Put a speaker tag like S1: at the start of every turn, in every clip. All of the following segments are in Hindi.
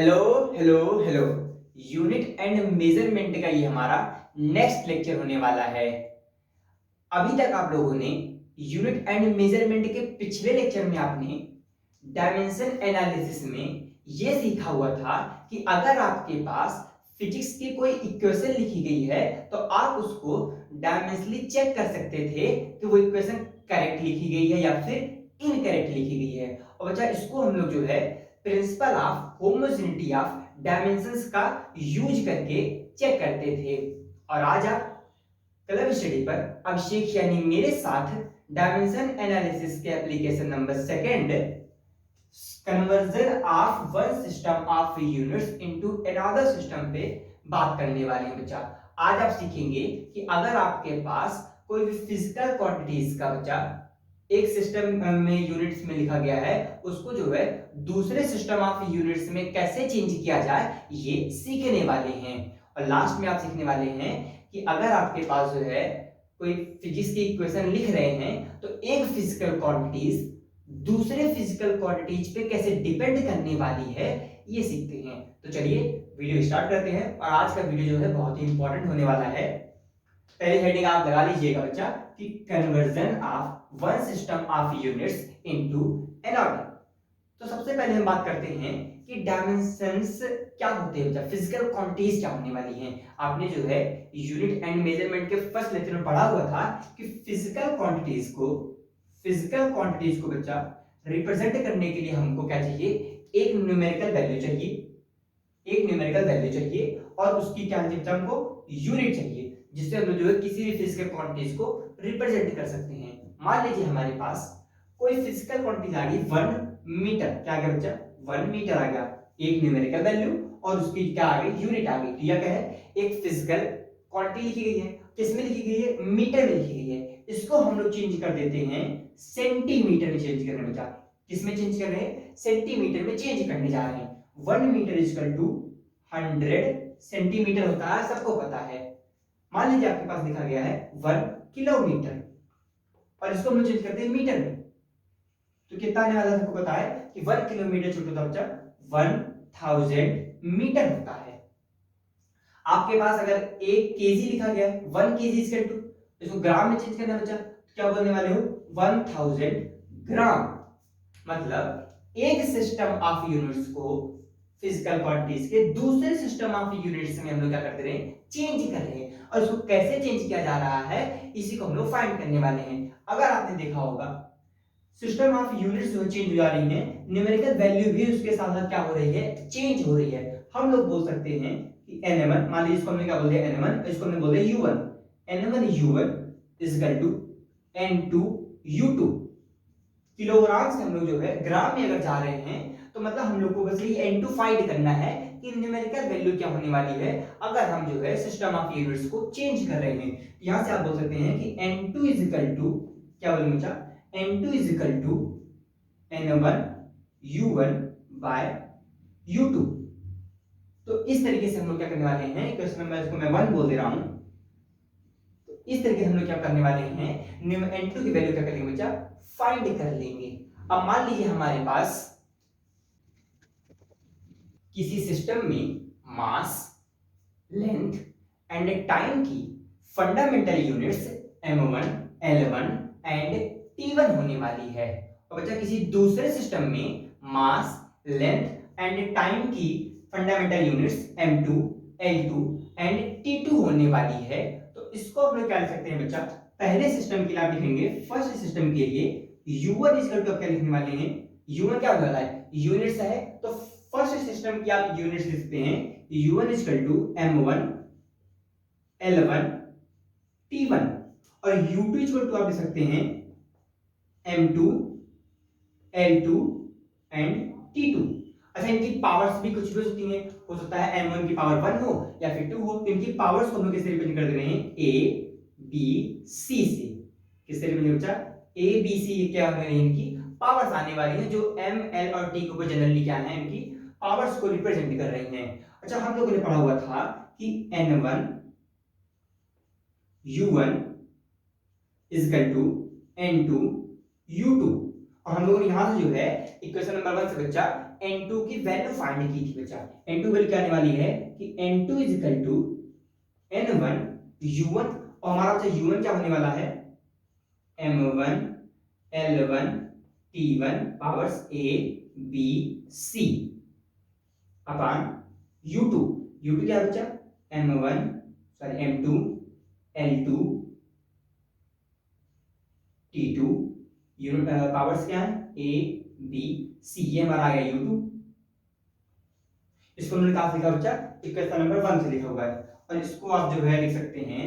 S1: Hello hello hello. Unit and measurement का ये हमारा नेक्स्ट लेक्चर होने वाला है। अभी तक आप लोगों ने यूनिट एंड मेजरमेंट के पिछले लेक्चर में आपने डायमेंशन एनालिसिस में ये सीखा हुआ था कि अगर आपके पास फिजिक्स की कोई इक्वेशन लिखी गई है तो आप उसको डायमेंशनली चेक कर सकते थे कि वो इक्वेशन करेक्ट लिखी गई है या फिर इनकरेक्ट लिखी गई है। और बच्चा इसको हम लोग जो है principal of homogeneity of dimensions का यूज करके चेक करते थे। और आज आप क्लब स्टडी पर अभिषेक यानी मेरे साथ डायमेंशन एनालिसिस के application number second conversion of one system of units into another system पे बात करने वाले हैं बच्चा। आज आप सीखेंगे कि अगर आपके पास कोई भी फिजिकल क्वांटिटीज का बच्चा एक सिस्टम में यूनिट्स में लिखा गया है उसको जो है दूसरे सिस्टम ऑफ यूनिट्स में कैसे चेंज किया जाए ये सीखने वाले हैं। और लास्ट में आप सीखने वाले हैं कि अगर आपके पास जो है कोई फिजिक्स की इक्वेशन लिख रहे हैं तो एक फिजिकल क्वांटिटीज दूसरे फिजिकल क्वांटिटीज पे कैसे डिपेंड करने वाली है ये सीखते हैं। तो चलिए वीडियो स्टार्ट करते हैं। और आज का वीडियो जो है बहुत ही इंपॉर्टेंट होने वाला है। पहली हेडिंग आप लगा लीजिएगा बच्चा कि conversion of one system of units into another. तो सबसे पहले हम बात करते हैं कि डायमेंशंस क्या होते हैं बच्चा, फिजिकल क्वांटिटीज क्या होने वाली हैं। आपने जो है यूनिट एंड मेजरमेंट के फर्स्ट लेक्चर में पढ़ा हुआ था कि फिजिकल क्वांटिटीज को बच्चा रिप्रेजेंट करने के लिए हमको क्या चाहिए, एक न्यूमेरिकल वैल्यू चाहिए और उसकी क्या चाहिए बच्चा, हमको यूनिट चाहिए जिससे हम लोग जो है किसी भी फिजिकल क्वांटिटीज को रिप्रेजेंट कर सकते हैं। मान लीजिए हमारे पास कोई फिजिकल क्वांटिटी आ गई 1 मीटर, क्या आ गया बच्चा 1 मीटर आ गया, एक न्यूमेरिकल वैल्यू और उसकी क्या आ गई, यूनिट आ गई। तो यह क्या है, एक फिजिकल क्वांटिटी लिखी गई है। किसमें लिखी गई है, मीटर में लिखी गई है। इसको हम लोग चेंज कर देते हैं सेंटीमीटर में चेंज करने बच्चा। किसमें चेंज कर रहे हैं, सेंटीमीटर में चेंज करने जा रहे हैं। 1 मीटर इक्वल टू 100 सेंटीमीटर होता है, सबको पता है। मान लीजिए आपके पास लिखा गया है 1 किलोमीटर और इसको हम लोग चेंज करते हैं मीटर में। तो कितना आने वाला है सबको पता है कि 1 किलोमीटर छोटा होता बच्चा 1000 मीटर होता है। आपके पास अगर 1 केजी लिखा गया है 1 केजी इक्वल टू, इसको ग्राम में चेंज करना बच्चा, क्या बोलने वाले हो 1000 ग्राम। मतलब एक सिस्टम ऑफ यूनिट्स को फिजिकल क्वांटिटीज के दूसरे सिस्टम ऑफ यूनिट्स में हम लोग क्या करते रहे, चेंज कर रहे हैं। और इसको कैसे चेंज किया जा रहा है इसी को हम लोग फाइंड करने वाले हैं। अगर आपने देखा होगा सिस्टम ऑफ यूनिट्स जो चेंज हो जा रही है, न्यूमेरिकल वैल्यू भी उसके साथ साथ क्या हो रही है, चेंज हो रही है। हम लोग बोल सकते हैं कि n1, मान लीजिए इसको हमने क्या बोल दिया n1, इसको हमने बोल दिया u1, n1 is equal to n2 u2। Kilogram से हम लोग जो है ग्राम में अगर जा रहे हैं तो मतलब हम लोग को बस ये n2 फाइंड करना है कि न्यूमेरिकल वैल्यू क्या होने वाली है अगर हम जो है सिस्टम ऑफ यूनिट्स को चेंज कर रहे हैं। यहां से आप बोल सकते हैं कि n2 इज इक्वल टू, क्या बोलेंगे बच्चा, n2 is equal to n1 u1 bye u2। तो इस तरीके से हम लोग क्या करने वाले हैं कि इसमें मैं इसको मैं 1 बोल दे रहा हूं। तो इस तरीके से हम लोग क्या करने वाले हैं, n2 की वैल्यू क्या करेंगे बच्चा, फाइंड कर लेंगे। अब मान लीजिए हमारे पास किसी सिस्टम में मास, लेंथ एंड टाइम की fundamental units m1, l1 and t1 होने वाली है। और बच्चा किसी दूसरे सिस्टम में मास, लेंथ एंड टाइम की fundamental units m2, l2 and t2 होने वाली है। तो इसको हम लोग क्या लिख सकते हैं बच्चा, पहले सिस्टम के लिए आप लिखेंगे, फर्स्ट सिस्टम के लिए u1 इक्वल टू क्या लिखने वाले हैं, u1 क्या होने वाला है, यूनिट्स है। तो फर्स्ट सिस्टम की आप यूनिट्स लिखते हैं u1 equal to m1, l1, t1 और u2 इक्वल टू आप लिख सकते हैं m2, l2 एंड t2। अच्छा, इनकी पावर्स भी कुछ भी हो सकती हैं, हो सकता है m1 की पावर 1 हो या फिर 2 हो। तो इनकी पावर्स को हम लोग किससे रिप्रेजेंट कर दे रहे हैं, a b c से। किससे रिप्रेजेंट बच्चा, a b c क्या हो रही है, इनकी पावर्स आने वाली हैं जो m l और t को जनरली क्या है, इनकी पावर्स को रिप्रेजेंट कर रही हैं। अच्छा, हम लोगों ने पढ़ा हुआ था कि n1 u1 is equal to n2 u2 और हम लोगों ने यहां से जो है इक्वेशन नंबर 1 से बच्चा N2 की वैल्यू फाइंड की थी बच्चा। N2 वैल्यू क्या आने वाली है कि N2 is equal to N1 U1, और हमारा बच्चा U1 क्या होने वाला है M1 L1 T1 powers A B C upon U2। U2 क्या है बच्चा M2 L2 T2 unit powers क्या है A B C, ये हमारा आ गया U2। इसको हमने कहा लिखा बच्चा इक्वेशन नंबर 1 से लिखा हुआ है, और इसको आप जो है लिख सकते हैं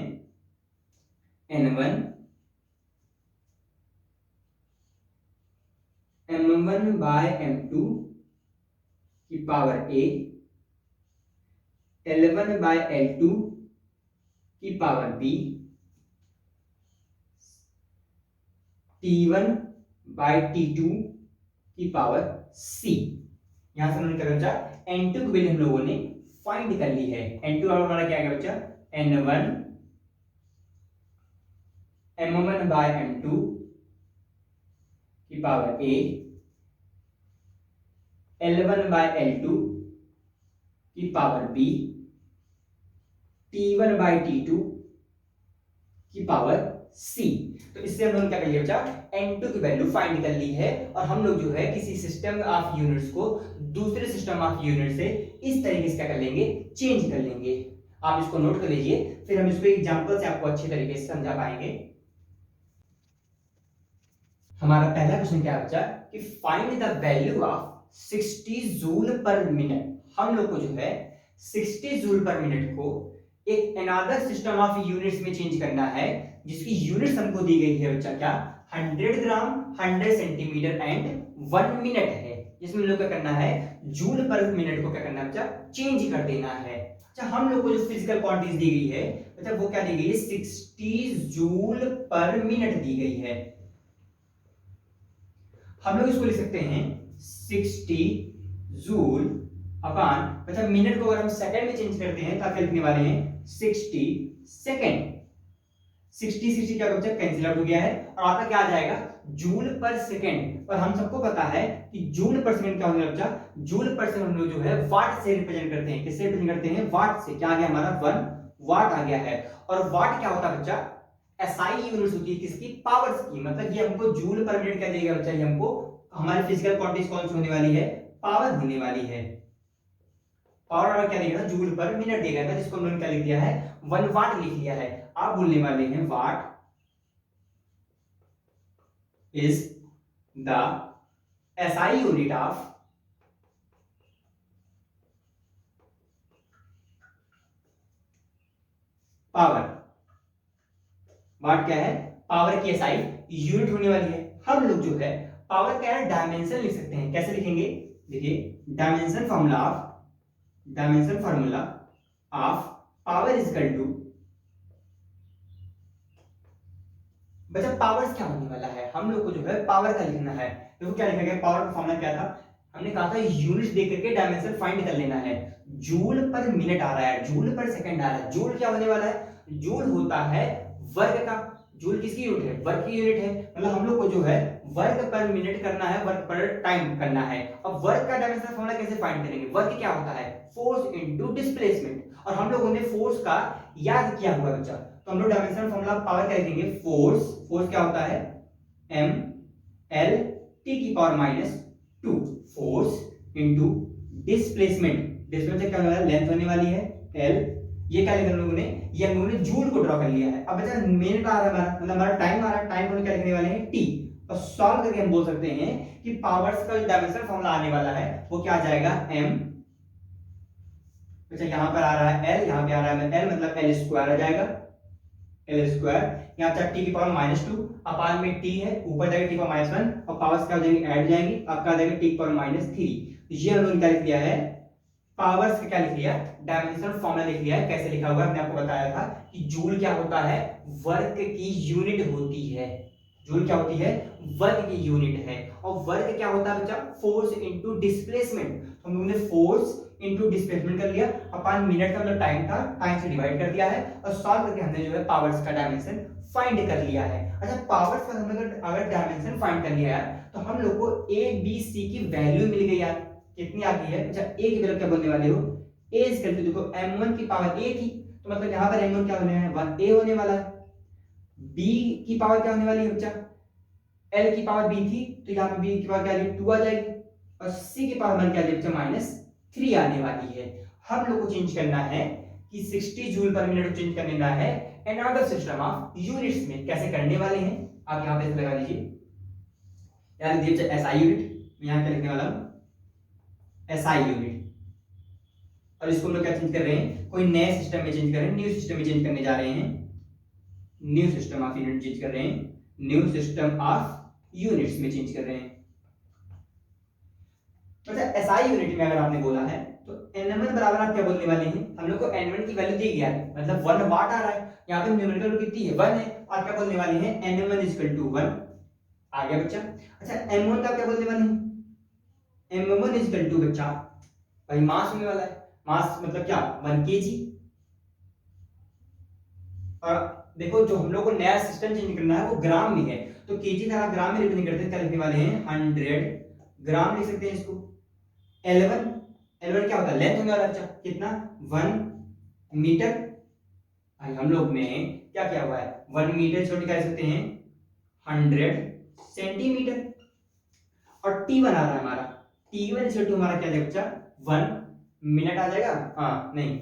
S1: N1 M1 बाय M2 की power A L1 bye L2 की power B T1 bye T2 की पावर C। यहां से हमने क्या बच्चा N2 की वैल्यू हम लोगों ने फाइंड कर ली है। N2 हमारा क्या आएगा बच्चा N1 M1 बाय M2 की power A L1 bye L2 की power B T1 bye T2 की पावर C। तो इससे हम लोग क्या कर लिया बच्चा N2 की वैल्यू फाइंड कर ली है, और हम लोग जो है किसी सिस्टम ऑफ यूनिट्स को दूसरे सिस्टम ऑफ यूनिट से इस तरीके से क्या कर लेंगे चेंज कर लेंगे। आप इसको नोट कर लीजिए, फिर हम इसको एग्जांपल से आपको अच्छे तरीके से समझा पाएंगे। हमारा पहला क्वेश्चन क्या है बच्चा कि find the value of 60 joule per minute. हम लोग को जो है 60 जूल पर मिनट को एक अनदर सिस्टम ऑफ यूनिट्स में चेंज करना है, जिसकी यूनिट्स हमको दी गई है बच्चा क्या 100 ग्राम 100 सेंटीमीटर एंड 1 मिनट है, जिसमें हम लोग क्या करना है जूल पर मिनट को क्या करना है बच्चा चेंज कर देना है। अच्छा, हम लोग को जो फिजिकल क्वांटिटीज दी गई है बच्चा वो क्या दी गई है 60 जूल पर मिनट दी गई है। हम लोग इसको लिख सकते हैं 60 जूल अपॉन बच्चा मिनट को अगर हम सेकंड में चेंज करते हैं तो क्या लिखने वाले हैं 60 सेकंड। 60 क्या बच्चा कैंसिल आउट हो गया है, और आपका क्या आ जाएगा जूल पर सेकंड। और हम सबको पता है कि जूल पर सेकंड क्या होगा बच्चा जूल पर सेकंड हम लोग जो है वाट से रिप्रेजेंट करते हैं। किससे रिप्रेजेंट करते हैं वाट से। क्या आ गया हमारा 1 वाट आ गया है। और वाट क्या होता है बच्चा एसआई यूनिट्स होती है किसकी पावर्स की। मतलब ये हमको जूल पर मिनट क्या देगा बच्चा, ये हमको हमारी फिजिकल क्वांटिटीज कौन सी होने वाली है पावर होने वाली है। पावर और क्या देगा जूल पर मिनट देगा था, जिसको हमने क्या लिख दिया है 1 वाट लिख लिया है। आप बोलने वाले हैं what is the SI unit of power. Watt क्या है पावर की एसआई यूनिट होने वाली है। हम लोग जो है पावर क्या है डायमेंशन लिख सकते हैं। कैसे लिखेंगे देखिए dimension formula of power is equal to बच्चा पावर्स क्या होने वाला है हम लोग को जो है पावर का लिखना है। देखो क्या लिखा गया पावर का फॉर्मूला क्या था, हमने कहा था यूनिट दे करके डायमेंशन फाइंड कर लेना है। जूल पर मिनट आ रहा है, जूल पर सेकंड आ रहा है। जूल क्या होने वाला है जूल होता है वर्ग का। जूल किसकी यूनिट है वर्ग की यूनिट है। मतलब हम लोग को जो है वर्ग पर मिनट करना है, वर्ग पर टाइम करना है। अब वर्ग का डायमेंशन फॉर्मूला कैसे फाइंड करेंगे, वर्ग क्या होता है फोर्स इनटू डिस्प्लेसमेंट। और हम लोगों ने फोर्स का याद किया हुआ बच्चा, तो हम लोग डायमेंशन फॉर्मूला पावर क्या लिखेंगे फोर्स क्या होता है m l t की पावर -2 फोर्स इनटू डिस्प्लेसमेंट क्या होने वाला है लेंथ होने वाली है l। ये क्या लिखा हम लोगों ने ये हम लोगों ने जूल को ड्रॉ कर लिया है। अब बच्चा मिनट आ रहा है हमारा मतलब हमारा टाइम आ रहा है, टाइम को क्या लिखने वाले हैं t। और सॉल्व करके हम बोल सकते हैं कि पावर्स का जो डायमेंशन फॉर्मूला आने वाला है वो क्या आ जाएगा m। अच्छा यहाँ पर आ रहा है l, यहाँ पे आ रहा है l मतलब l स्क्वायर आ जाएगा l स्क्वायर। यहाँ पर t की पावर -2 अपान में t है ऊपर जाएगा t की पावर -1 और पावर्स क्या हो जाएंगे ऐड जाएंगे, आपका आ जाएगा t की पावर -3। ये हम लोगों ने क्या लिख दिया है पावर्स का क्या लिख लिया डायमेंशन फॉर्मूला लिख लिया है। कैसे लिखा हुआ है हमने आपको बताया था कि जूल क्या होता है वर्क की यूनिट होती है। जूल क्या होती है वर्क की यूनिट है। और वर्क क्या होता है बच्चा फोर्स इनटू डिस्प्लेसमेंट। तो हम लोगों ने फोर्स इनटू डिस्प्लेसमेंट कर लिया अपान मिनट का मतलब टाइम था, टाइम से डिवाइड कर दिया है और सॉल्व करके हमने जो है पावर्स का डायमेंशन फाइंड कर लिया है। अच्छा पावर्स का हमने अगर डायमेंशन फाइंड कर लिया है तो हम लोग को ए बी सी की वैल्यू मिल गई यार। कितनी आ गई है? अच्छा ए की वैल्यू क्या बोलने वाले हो? ए इज इक्वल टू, देखो m1 की पावर ए थी तो मतलब यहाँ पर m1 क्या होने है? 1a होने वाला है। b की पावर क्या होने वाली है बच्चा? l की पावर b थी तो यहाँ पर b की पावर क्या आ जाएगी? 2 आ जाएगी। और c की पावर क्या आ जाएगी बच्चा? -3 आने वाली है। हम लोग को चेंज करना है कि 60 जूल पर मिनट चेंज करना है अनदर सिस्टम ऑफ यूनिट्स में। कैसे करने वाले हैं आप यहाँ पे लगा लीजिए, यार लिख दीजिए एसआई यूनिट। यहाँ क्या लिखने वाला हूँ? SI unit. और इसको हम लोग क्या चेंज कर रहे हैं? कोई नए सिस्टम में चेंज कर रहे हैं, न्यू सिस्टम में चेंज करने जा रहे हैं। New system of unit change कर रहे हैं, न्यू सिस्टम ऑफ यूनिट्स में चेंज कर रहे हैं। मतलब एसआई यूनिट में अगर आपने बोला है तो n1 बराबर आप क्या बोलने वाले हैं? हम लोग को n1 की वैल्यू दी गया है, मतलब 1 वाट आ रहा है। यहाँ पे न्यूमेरिकल वैल्यू कितनी है? 1 है। और क्या बोलने वाले हैं? n1 1 आ गया बच्चा। अच्छा m1 का क्या बोलने वाले हैं? m1 बच्चा भाई मास होने वाला है। मास मतलब क्या? 1 kg। और देखो जो हम लोग को नया सिस्टम चेंज करना है वो ग्राम में है, तो केजी का आप ग्राम में रिप्रेजेंट करते हैं, क्या लिखने वाले हैं? 100 ग्राम लिख सकते हैं इसको। L1 L1 क्या होता है? लेंथ होने वाला बच्चा, कितना? 1 मीटर। भाई हम लोग ने क्या किया हुआ है? 1 मीटर छोड़ क्या लिख सकते हैं? 100 सेंटीमीटर। और T1 आ रहा है हमारा, T1 हमारा क्या है बच्चा? 1 मिनट आ जाएगा। हाँ नहीं,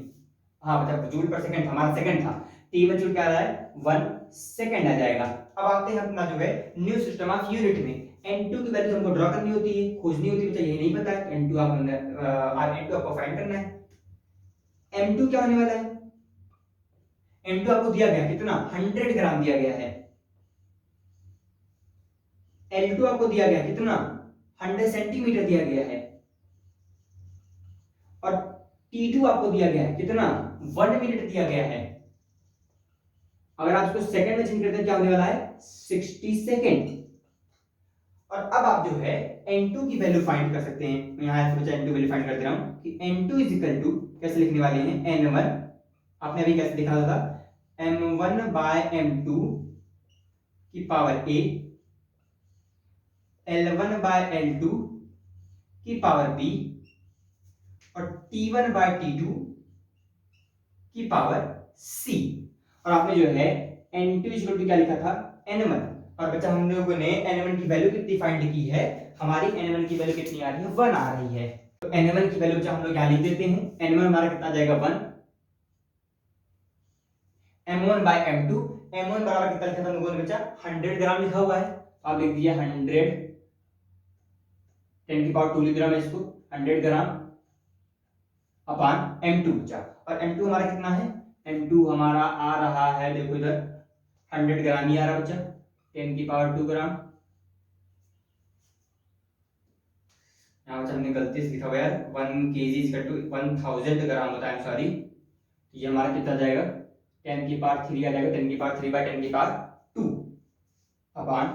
S1: हाँ बच्चा जूल पर सेकंड था, हमारा सेकंड था। T1 जूल क्या आ रहा है? 1 सेकंड आ जाएगा। अब आते हैं अपना जो है न्यू सिस्टम ऑफ यूनिट में। n2 की वैल्यू हमको ड्रॉ करनी होती है, खोजनी होती है, यही नहीं पता है। n2 आपको फाइंड करना है। m2 क्या होने वाला है? m2 आपको दिया गया कितना? 100 ग्राम दिया गया है। L2 आपको दिया गया कितना? 100 सेंटीमीटर दिया गया है। और T2 आपको दिया गया है कितना? 1 मिनट दिया गया है। अगर आप इसको सेकंड में चेंज करते हैं क्या होने वाला है? 60 सेकंड। और अब आप जो है n2 की वैल्यू फाइंड कर सकते हैं। मैं यहां से n2 वैल्यू फाइंड कर दे रहा हूं कि n2 कैसे लिखने वाले हैं? n1 आपने अभी कैसे लिखा था? m1 बाय m2 की power a, l1 bye l2 की पावर b, और t1 बाय t2 की पावर c। और आपने जो है n2 क्या लिखा था? n1। और बच्चा हम लोगों ने n1 की वैल्यू कितनी फाइंड की है? हमारी n1 की वैल्यू कितनी आ रही है? 1 आ रही है। तो n1 की वैल्यू हम लोग यहां लिख देते हैं। n1 हमारा कितना आ जाएगा? 1। m1 बाय m2, m1 बराबर कितना लिखा था हम लोगों ने बच्चा? 100 ग्राम लिखा हुआ है। आप लिख दिया 100 10 की पावर 2 लिख रहा मैं इसको, 100 ग्राम अपान m2 बच्चा। और m2 हमारा कितना है? m2 हमारा आ रहा है, देखो इधर 100 ग्राम ही आ रहा बच्चा, 10 की पावर 2 ग्राम। यहाँ बच्चा हमने गलती से लिखा हुआ यार, 1 kg इक्वल टू 1000 ग्राम होता है, सॉरी। ये हमारा कितना जाएगा? 10 की पावर 3 आ जाएगा, 10 की पावर 3 बाय 10 की पावर 2 अपान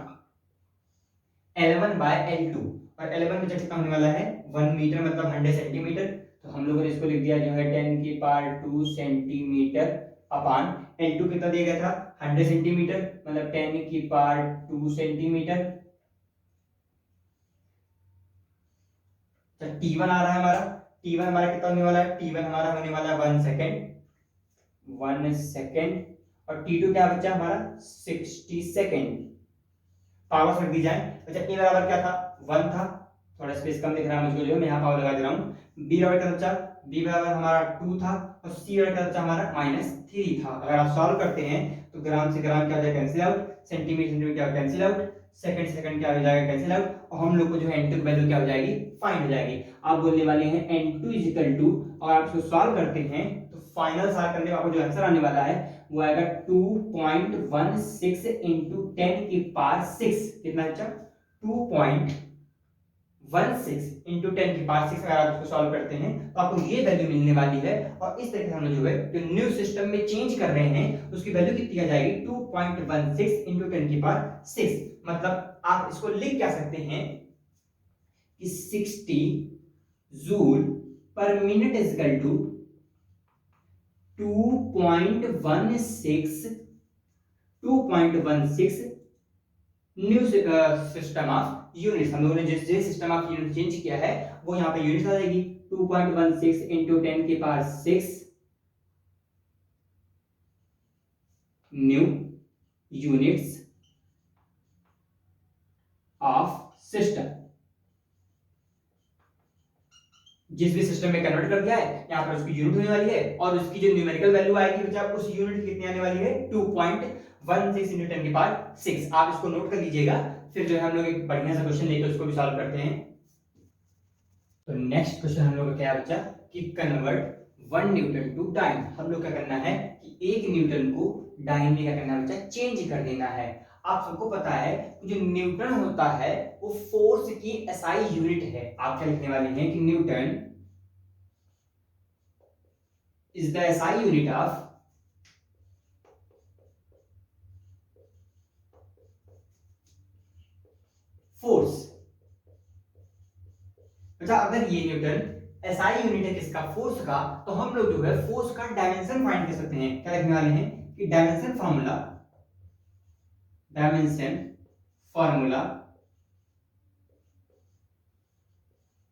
S1: L1 बाय L2। और L1 बच्चा कितना होने वाला है? 1 मीटर मतलब 100 सेंटीमीटर। तो हम लोगों ने इसको लिख दिया जो है 10 की पावर 2 सेंटीमीटर अपान L2 कितना दिया गया था? 100 सेंटीमीटर, मतलब 10 की पावर 2 सेंटीमीटर। तो T1 आ रहा है हमारा, T1 हमारा कितना होने वाला है? T1 हमारा होने वाला है 1 सेकेंड, 1 सेकेंड। और T2 क्या बच्चा हमारा? 60 सेकेंड। पावर रख दी जाए। अच्छा ए बराबर क्या था? 1 था, थोड़ा स्पेस कम दिख रहा है मुझको, जो मैं यहाँ पावर लगा दे रहा हूँ। बी बराबर क्या बच्चा? बी बराबर हमारा 2 था, और सी बराबर क्या बच्चा? हमारा -3 था। अगर आप सॉल्व करते हैं तो ग्राम से ग्राम क्या हो जाएगा? Cancel out. सेंटीमीटर सेंटीमीटर क्या कैंसिल आउट। सेकंड सेकंड क्या हो जाएगा? Cancel out. और हम लोग को जो है n2 की वैल्यू क्या हो जाएगी? फाइंड हो जाएगी। आप बोलने वाले हैं n2 और आप इसको सॉल्व करते हैं तो फाइनल सॉल्व करने का आपको जो आंसर आने वाला है वो आएगा 2.16 इंटू 10 की पावर 6। कितना बच्चा? 2.16 इंटू 10 की पावर 6। अगर आप इसको सॉल्व करते हैं तो आपको ये वैल्यू मिलने वाली है। और इस तरीके से हम लोग जो है जो न्यू सिस्टम में चेंज कर रहे हैं उसकी वैल्यू कितनी आ जाएगी? 2.16 इंटू 10 की पावर 6। मतलब आप इसको लिख क्या सकते हैं कि 60 joule per minute is equal to 2.16 new system of units, हम लोगों ने जिस जिस सिस्टम ऑफ यूनिट चेंज किया है वो यहाँ पे यूनिट्स आ जाएगी। 2.16 इंटू 10 की power 6 new units of system. जिस भी सिस्टम में कन्वर्ट कर दिया है यहाँ पर उसकी यूनिट होने वाली है और उसकी जो न्यूमेरिकल वैल्यू आएगी बच्चा उस यूनिट कितनी आने वाली है 2.16 इंटू 10 की पावर 6। आप इसको नोट कर लीजिएगा, फिर जो है हम लोग एक बढ़िया सा क्वेश्चन लेके उसको भी सॉल्व करते हैं। तो नेक्स्ट क्वेश्चन हम लोग का क्या है बच्चा कि कन्वर्ट 1 न्यूटन टू डाइन। हम लोग क्या करना है कि 1 न्यूटन को डाइन में क्या करना है बच्चा चेंज कर देना है। आप सबको पता है जो न्यूटन होता है वो फोर्स की एसआई यूनिट है। आप क्या लिखने वाले हैं कि Newton is the SI unit of force. अच्छा, अगर ये न्यूटन एसआई यूनिट है किसका फोर्स का, तो हम लोग जो है फोर्स का डायमेंशन फाइंड कर सकते हैं। क्या लिखने वाले हैं कि dimension formula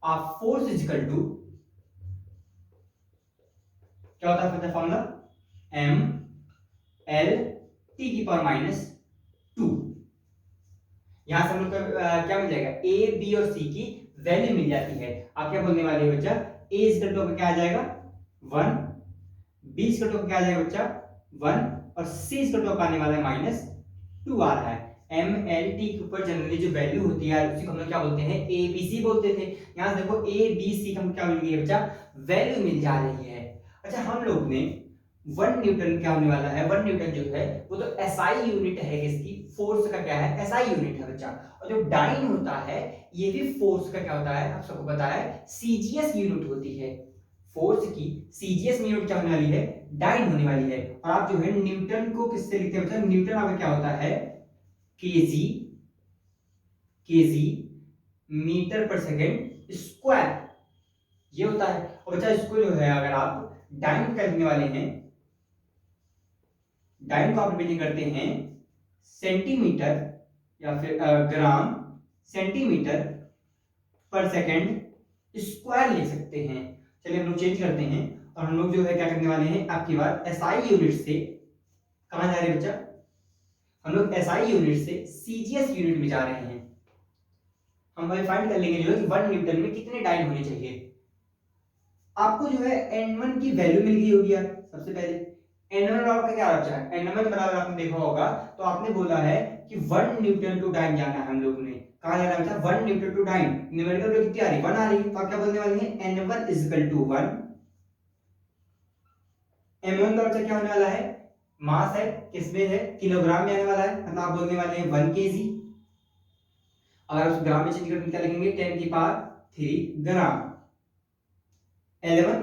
S1: of force is equal to क्या होता है फॉर्मूला एम एल टी की पावर -2। यहां से हम लोग को क्या मिल जाएगा ए बी और सी की वैल्यू मिल जाती है। आप क्या बोलने वाले हैं बच्चा ए इक्वल टू क्या आ जाएगा 1, बी इक्वल टू क्या आ जाएगा बच्चा 1 और सी इक्वल टू आने वाला है -2 आ रहा है। एम एल टी के ऊपर जनरली जो वैल्यू होती है उसी को हम लोग क्या बोलते हैं ए बी सी बोलते थे। यहां से देखो ए बी सी हमको क्या मिल गई है बच्चा वैल्यू मिल जा रही है। अच्छा, हम लोग ने 1 न्यूटन क्या होने वाला है 1 न्यूटन जो है वो तो एसआई यूनिट है किसकी फोर्स का क्या है एसआई यूनिट है बच्चा। और जो डाइन होता है ये भी फोर्स का क्या होता है आप सबको पता है सीजीएस यूनिट होती है। फोर्स की सीजीएस यूनिट क्या होने वाली है डाइन होने वाली है। और आप जो है न्यूटन को किससे लिखते हैं बच्चा न्यूटन आपका क्या होता है केजी केजी मीटर पर सेकेंड स्क्वायर ये होता है। और बच्चा इसको जो है अगर आप डाइन करने वाले हैं डाइन को आप रिप्रेजेंट करते हैं सेंटीमीटर या फिर ग्राम सेंटीमीटर पर सेकेंड स्क्वायर लिख सकते हैं। चलिए हम लोग चेंज करते हैं और हम लोग जो है क्या करने वाले हैं आपकी बात एसआई यूनिट से कहां जा रहे हैं बच्चा हम लोग एसआई यूनिट से सीजीएस यूनिट में जा रहे हैं। हम भाई फाइंड कर लेंगे जो है कि 1 न्यूटन में कितने डाइन होने चाहिए। आपको जो है n1 की वैल्यू मिल गई होगी यार। सबसे पहले n1 आपका क्या बचा है n1 बराबर आपने देखा होगा तो आपने बोला है कि 1 न्यूटन टू डाइन जाना है। हम लोग ने कहा जाना है 1 newton to dyne numerical value कितनी आ रही है 1 आ रही है। तो आप क्या बोलने वाले हैं n1 = 1। m1 का बच्चा क्या होने वाला है मास है किसमें है किलोग्राम में आने वाला है। मतलब आप बोलने वाले हैं 1 kg। अगर उस ग्राम में चेंज करके क्या लिखेंगे 10 की पावर 3 ग्राम। L1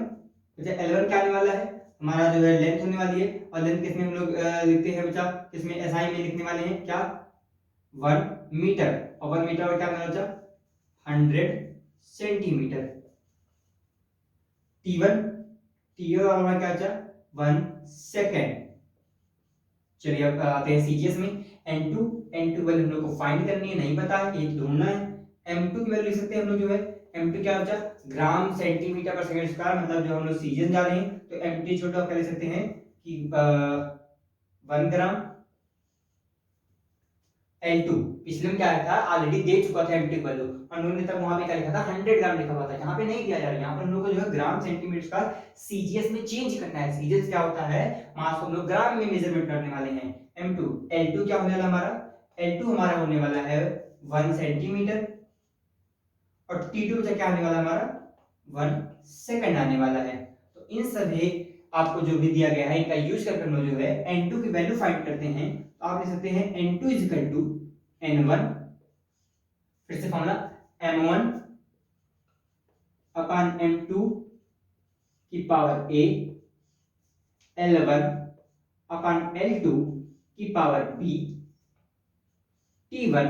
S1: बच्चा L1 क्या आने वाला है हमारा जो है लेंथ होने वाली है। और लेंथ किसमें हम लोग लिखते हैं बच्चा किसमें एसआई में लिखने वाले हैं क्या 1 मीटर। और 1 मीटर और क्या होने वाला बच्चा 100 सेंटीमीटर। T1 T1 और हमारा क्या बच्चा 1 सेकेंड। चलिए अब आते हैं सीजीएस में n2 वैल्यू हम लोग को फाइंड करनी है नहीं पता है एक ढूंढना है। m2 की वैल्यू लिख सकते हैं हम लोग जो है m2 क्या बचा ग्राम सेंटीमीटर पर सेकंड स्क्वायर। मतलब जो हम लोग सीजीएस जा रहे हैं तो m2 छोटा क्या लिख सकते हैं कि 1 ग्राम। L2 पिछले में क्या था ऑलरेडी दे चुका था m2 वैल्यू और उन्होंने तब वहां पे क्या लिखा था 100 ग्राम लिखा हुआ था। यहाँ पे नहीं दिया जा रहा है। यहाँ पर हम लोग को जो है ग्राम सेंटीमीटर का सीजीएस में चेंज करना है। सीजीएस क्या होता है मास को हम लोग ग्राम में मेजरमेंट करने वाले हैं। m2 L2 क्या होने वाला हमारा L2 हमारा होने वाला है 1 सेंटीमीटर और T2 क्या आने वाला हमारा 1 सेकंड आने वाला है। तो इन सभी आपको जो भी दिया गया है इनका यूज करके हम लोग जो है n2 की वैल्यू फाइंड करते हैं। तो आप लिख सकते हैं n2 = n1 फिर से फॉर्मूला m1 अपॉन m2 की power a L1 upon L2 की power b T1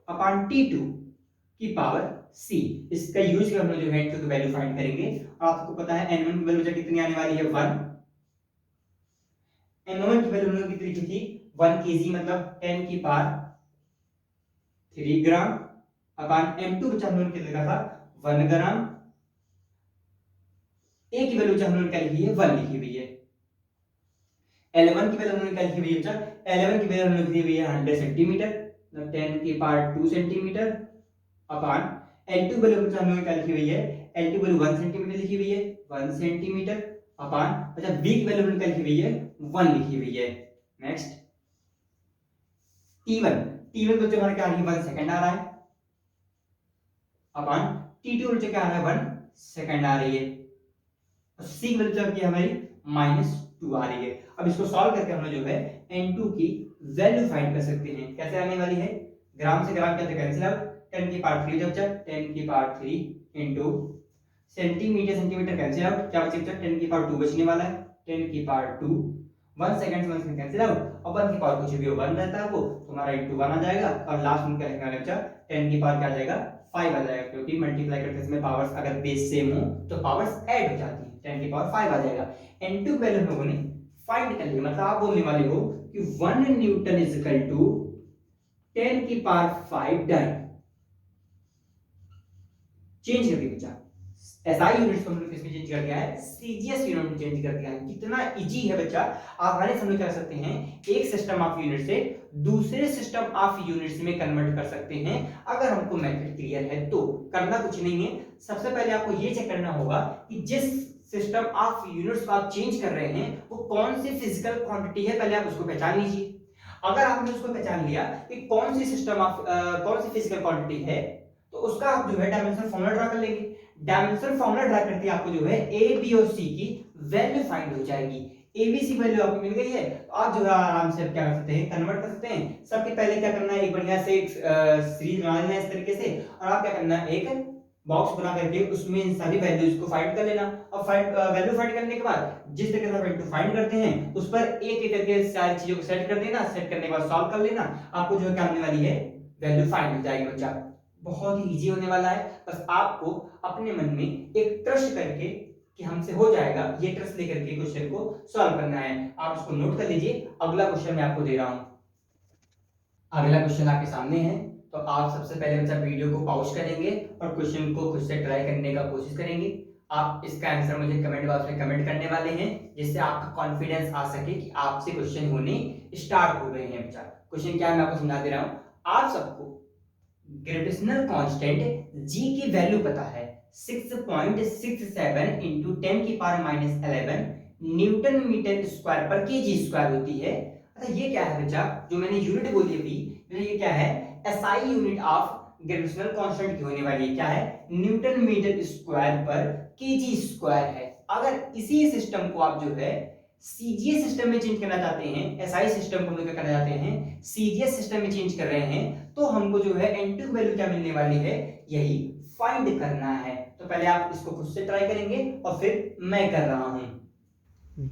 S1: upon T2 की पावर c। इसका यूज करके हम लोग जो है n2 की वैल्यू फाइंड करेंगे। और आपको पता है n1 की वैल्यू कितनी आने वाली है 1। n1 की वैल्यू हमने कितनी लिखी थी 1 kg मतलब 10 की पावर 3 ग्राम अपॉन m2 बच्चा हम लोगों ने क्या लिखा था 1 ग्राम, a की वैल्यू हम लोगों ने क्या लिखी है 1 लिखी हुई है। L1 की वैल्यू हमने क्या लिखी हुई है बच्चा, L1 की वैल्यू हमने लिखी हुई है 100 सेंटीमीटर, 10 की power 2 centimetre upon L2 value बच्चा हम लोगों ने क्या लिखी हुई है, L2 वैल्यू 1 सेंटीमीटर लिखी हुई है, 1 सेंटीमीटर अपॉन बच्चा b की वैल्यू हमने क्या लिखी हुई है 1 लिखी हुई है। नेक्स्ट T1, T1 बच्चा हमारा क्या आ रही है 1 सेकंड आ रहा है अपॉन T2 बच्चा क्या आ रहा है 1 सेकंड आ रही है, और c की वैल्यू क्या हमारी -2 आ रही है। अब इसको सॉल्व करके हम लोग जो है n2 की वैल्यू फाइंड कर सकते हैं। कैसे आने वाली है, ग्राम से ग्राम क्या कैंसिल आउट, 10 की पावर 3 जब 10 की power 3 into centimetre centimetre cancel out, क्या बचेगा 10 की पावर 2 बचने वाला है, 10 की पावर 2 1 सेकंड से 1 सेकंड कैंसिल आउट, और 1 की पावर कुछ भी हो 1 रहता है वो, तो हमारा इनटू 1 आ जाएगा, और लास्ट में क्या लिखना है बच्चा 10 की पावर क्या आ जाएगा 5 आ जाएगा, क्योंकि मल्टीप्लाई करते समय पावर्स अगर बेस सेम हो तो पावर्स ऐड हो जाती है, 10 की पावर 5 आ जाएगा। n2 वैल्यू हम लोगों ने फाइंड कर लिया, मतलब आप बोलने वाले हो कि 1 न्यूटन इज इक्वल टू 10 की पावर 5 डाइन। चेंज कर दिया बच्चा, एसआई यूनिट्स को हमने किसमें चेंज कर दिया है, सीजीएस यूनिट में चेंज कर दिया है। कितना इजी है बच्चा, आसानी से हम लोग कर सकते हैं, एक सिस्टम ऑफ यूनिट से दूसरे सिस्टम ऑफ यूनिट्स में कन्वर्ट कर सकते हैं, अगर हमको मेथड क्लियर है तो। करना कुछ नहीं है, सबसे पहले आपको ये चेक करना होगा कि जिस सिस्टम ऑफ यूनिट्स को आप चेंज कर रहे हैं वो कौन सी फिजिकल क्वांटिटी है, पहले आप उसको पहचान लीजिए। अगर आपने उसको पहचान लिया कि कौन सी सिस्टम ऑफ कौन सी फिजिकल क्वांटिटी है, तो उसका आप जो है डायमेंशन फॉर्मूला ड्रा कर लेंगे। डायमेंशन फॉर्मूला ड्रा करके आपको जो है ए बी और सी की वैल्यू फाइंड हो जाएगी। ए बी सी वैल्यू आपको मिल गई है, तो आप जो है आराम से क्या कर सकते हैं, कन्वर्ट कर सकते हैं। सबसे पहले क्या करना है, एक बढ़िया से एक सीरीज बना लेना है इस तरीके से, और आप क्या करना है, एक बॉक्स बना करके उसमें इन सारी वैल्यूज को फाइंड कर लेना, और वैल्यू फाइंड करने के बाद जिस तरीके से आप वैल्यू फाइंड करते हैं उस पर एक एक करके सारी चीजों को सेट कर देना, सेट करने के बाद सॉल्व कर लेना, आपको जो है क्या होने वाली है, वैल्यू फाइंड हो जाएगी बच्चा। बहुत ही इजी होने वाला है, बस आपको अपने मन में एक ट्रस्ट करके कि हमसे हो जाएगा, ये ट्रस्ट लेकर के क्वेश्चन को सॉल्व करना है। आप इसको नोट कर लीजिए, अगला क्वेश्चन मैं आपको दे रहा हूं। अगला क्वेश्चन आपके सामने है, तो आप सबसे पहले बच्चा वीडियो को पॉज करेंगे और क्वेश्चन को खुद से ट्राई करने का कोशिश करेंगे। आप इसका आंसर मुझे कमेंट बॉक्स में कमेंट करने वाले हैं, जिससे आपका कॉन्फिडेंस आ सके कि आपसे क्वेश्चन होने स्टार्ट हो गए हैं। बच्चा क्वेश्चन क्या है मैं आपको समझा दे रहा हूं। आप सबको ग्रेविटेशनल कांस्टेंट g की वैल्यू पता है 6.67 इंटू 10 की power -11 newton metre square per KG square होती है। अच्छा ये क्या है बच्चा, जो मैंने यूनिट बोली अभी, ये क्या है, SI unit of gravitational constant की होने वाली है, क्या है, Newton metre square per KG square है। अगर इसी सिस्टम को आप जो है सीजीएस सिस्टम में चेंज करना चाहते हैं, एसआई सिस्टम को क्या करना चाहते हैं, सीजीएस सिस्टम में चेंज कर रहे हैं, तो हमको जो है n2 वैल्यू क्या मिलने वाली है, यही फाइंड करना है। तो पहले आप इसको खुद से ट्राई करेंगे और फिर मैं कर रहा हूं।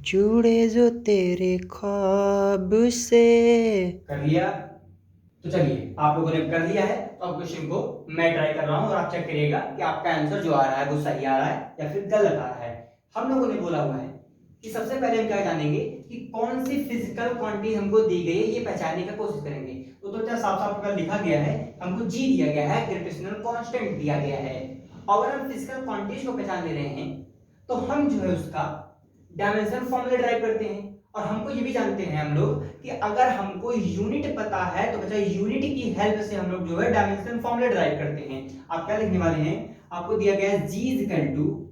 S2: जुड़े जो तेरे ख्वाब से।
S1: कर लिया, तो चलिए आप लोगों ने कर लिया है, तो अब क्वेश्चन को मैं ट्राई कर रहा हूं और आप चेक करिएगा कि आपका आंसर जो आ रहा है वो सही आ रहा है या फिर गलत आ रहा है। हम लोगों ने बोला हुआ है कि सबसे पहले हम क्या जानेंगे कि कौन सी फिजिकल क्वांटिटी हमको दी गई है, ये पहचानने की कोशिश करेंगे। तो क्या साफ साफ लिखा गया है, हमको जी दिया गया है, ग्रेविटेशनल कांस्टेंट दिया गया है। अगर हम फिजिकल क्वांटिटीज को पहचान ले रहे हैं तो हम जो है उसका डायमेंशन फॉर्मूला ड्राइव करते हैं। और हमको ये भी जानते हैं हम लोग कि अगर हमको यूनिट पता है तो बच्चा यूनिट की हेल्प से हम लोग जो है डायमेंशन फॉर्मूला ड्राइव करते हैं। आप क्या लिखने वाले हैं, आपको दिया गया है g is equal to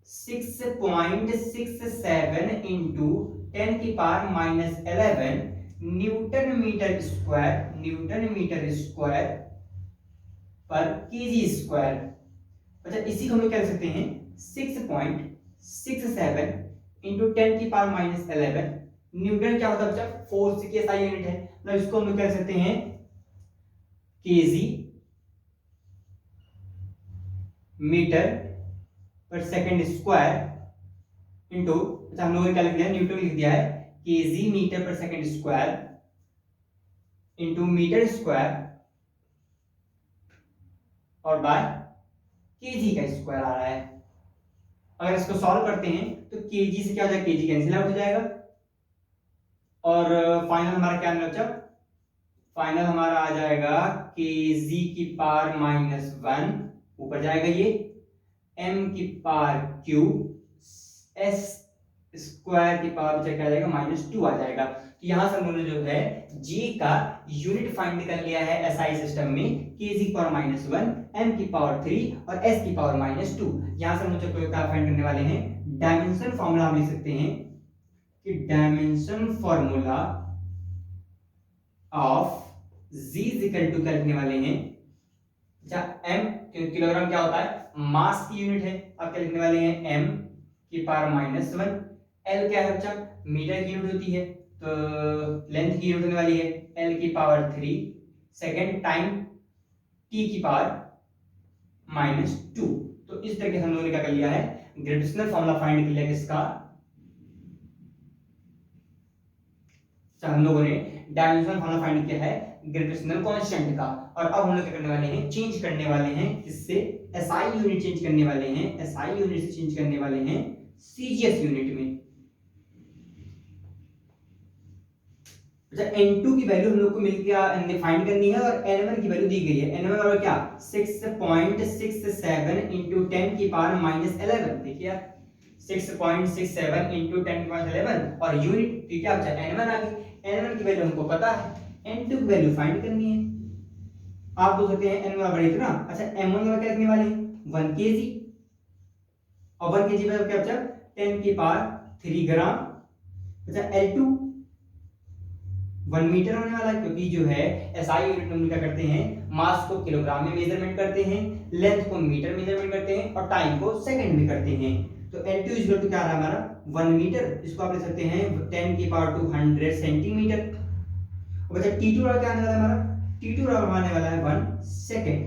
S1: 6.67 into 10 की power -11 newton metre square per KG square. अच्छा इसी को हम लोग कह सकते हैं 6.67 इंटू 10 की पावर -11 न्यूटन क्या होता है बच्चा, फोर्स की एसआई यूनिट है, मतलब इसको हम लोग कह सकते हैं KG metre per second square into, अच्छा हम लोगों ने क्या लिख दिया, न्यूटन लिख दिया है, KG metre per second square into metre square और बाय केजी का स्क्वायर आ रहा है। अगर इसको सॉल्व करते हैं तो केजी से क्या हो जाएगा, केजी कैंसिल आउट हो जाएगा, और फाइनल हमारा क्या बचा फाइनल हमारा आ जाएगा kg की पावर -1, ऊपर जाएगा ये m की पावर क्यूब s स्क्वायर की पावर क्या आ जाएगा -2 आ जाएगा। तो यहां से हम लोगों ने जो है g का यूनिट फाइंड कर लिया है एसआई सिस्टम में, kg की पावर -1, m की पावर 3 और s की पावर -2। यहां से हम लोग क्या फाइंड करने वाले हैं, डायमेंशन फॉर्मूला हम लिख सकते हैं कि dimension formula of z is equal to क्या लिखने वाले हैं, अच्छा m, किलोग्राम क्या होता है मास की यूनिट है, अब क्या लिखने वाले हैं m की पावर -1, l क्या है बच्चा मीटर की यूनिट होती है, तो लेंथ की यूनिट होने वाली है l की पावर 3, सेकेंड टाइम t की पावर -2। तो इस तरीके से हम लोगों ने क्या कर लिया है, ग्रेविटेशनल फॉर्मूला फाइंड कर लिया किसका, हम लोगों ने डायमेंशन फॉर्मूला फाइंड किया है ग्रेविटेशनल कांस्टेंट का। और अब हम लोग क्या करने वाले हैं, चेंज करने वाले हैं किससे, एसआई यूनिट चेंज करने वाले हैं, एसआई यूनिट से चेंज करने वाले हैं सीजीएस यूनिट में। अच्छा n2 की वैल्यू हम लोग को मिल गया, फाइंड करनी है, और n1 की वैल्यू दी गई है, n1 बराबर क्या 6.67 into 10 की पावर -11, देखिए यार 6.67 into 10 की पावर 11 और यूनिट तो क्या बचा n1 आ गई, n1 की वैल्यू हमको पता है, n2 की वैल्यू फाइंड करनी है। आप बोल सकते हैं n1 बराबर इतना, अच्छा m1 बराबर क्या लिखने वाले हैं 1 kg, और 1 kg मतलब क्या बचा 10 की पावर 3 ग्राम। अच्छा l2 1 मीटर होने वाला है, क्योंकि जो है एसआई यूनिट में हम क्या करते हैं, मास को किलोग्राम में मेजरमेंट करते हैं, लेंथ को मीटर मेजरमेंट करते हैं और टाइम को सेकंड में करते हैं। तो L2 इक्वल टू क्या आ रहा है हमारा 1 मीटर, इसको आप लिख सकते हैं 10 की पावर 200 सेंटीमीटर। और बच्चा T2 क्या आने वाला है हमारा, T2 आने वाला है 1 सेकंड।